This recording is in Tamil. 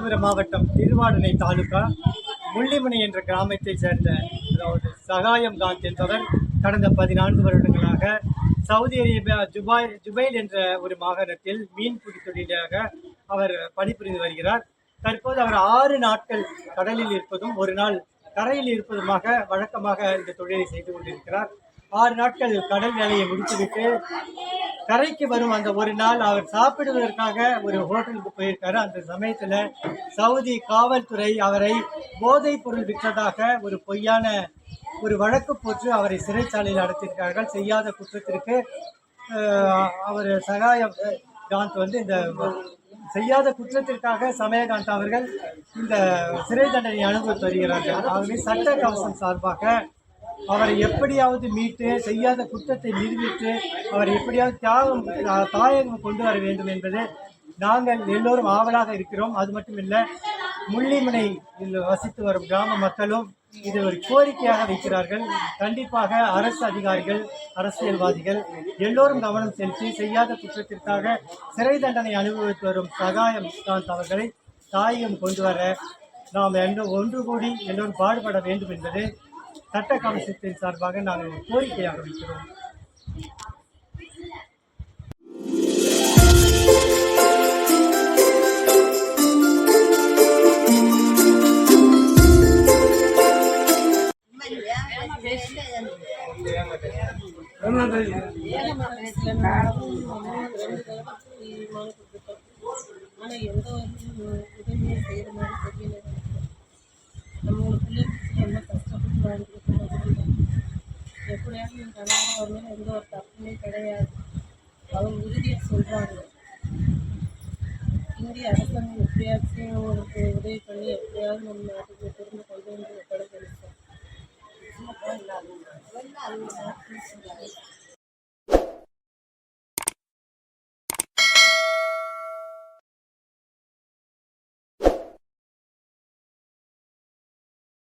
ராமநாதபுரம் மாவட்டம் திருவாடனை தாலுகா முள்ளிமனை என்ற கிராமத்தைச் சேர்ந்த அதாவது சகாயம் காந்த் என்பவர் கடந்த 14 வருடங்களாக சவுதி அரேபியா ஜுபைல் என்ற ஒரு மாகாணத்தில் மீன்பிடி தொழிலாக அவர் பணிபுரிந்து வருகிறார். தற்போது அவர் 6 நாட்கள் கடலில் இருப்பதும் ஒரு நாள் கரையில் இருப்பதுமாக வழக்கமாக இந்த தொழிலை செய்து கொண்டிருக்கிறார். 6 நாட்கள் கடல் வேலையை முடித்துவிட்டு கரைக்கு வரும் அந்த ஒரு நாள் அவர் சாப்பிடுவதற்காக ஒரு ஹோட்டலுக்கு போயிருக்காரு. அந்த சமயத்தில் சவுதி காவல்துறை அவரை போதைப் பொருள் விற்றதாக ஒரு பொய்யான ஒரு வழக்கு போட்டு அவரை சிறைச்சாலையில் அடைத்திருக்கிறார்கள். செய்யாத குற்றத்திற்கு அவர் சகாயம் காந்த் இந்த செய்யாத குற்றத்திற்காக சமயகாந்த் அவர்கள் இந்த சிறை தண்டனை அனுபவித்து வருகிறார்கள். ஆகவே சட்ட கவசம் சார்பாக அவரை எப்படியாவது மீட்டு செய்யாத குற்றத்தை நிரூபித்து அவர் எப்படியாவது தாயகம் கொண்டு வர வேண்டும் என்பது நாங்கள் எல்லோரும் ஆவலாக இருக்கிறோம். அது மட்டுமில்லை, முள்ளிமனையில் வசித்து வரும் கிராம மக்களும் இது ஒரு கோரிக்கையாக வைக்கிறார்கள். கண்டிப்பாக அரசு அதிகாரிகள், அரசியல்வாதிகள் எல்லோரும் கவனம் செலுத்தி செய்யாத குற்றத்திற்காக சிறை தண்டனை அனுபவித்து வரும் சகாயம் காந்த் அவர்களை தாயகம் கொண்டு வர நாம் ஒன்று கூடி எல்லோரும் பாடுபட வேண்டும் என்பது சட்ட கமிஷத்தின் சார்பாக நாங்கள் கோரிக்கையாக வைக்கிறோம். ஆனால் எந்த ஒரு உதவியும் செய்கிற மாதிரி தெரியல. நம்ம ஒரு பிள்ளைக்கு ரொம்ப கஷ்டப்பட்டு வாழ்ந்துட்டு எப்படியாவது என் கணவன் அவர் மேலே எந்த ஒரு தப்புமே கிடையாது. அவங்க உறுதியாக சொல்கிறாங்க. இந்திய அரசாங்கம் எப்படியாச்சும் அவங்களுக்கு உதவி பண்ணி எப்படியாவது நம்ம நாட்டுக்கு திரும்ப கொண்டு வந்து ஒப்படைக்க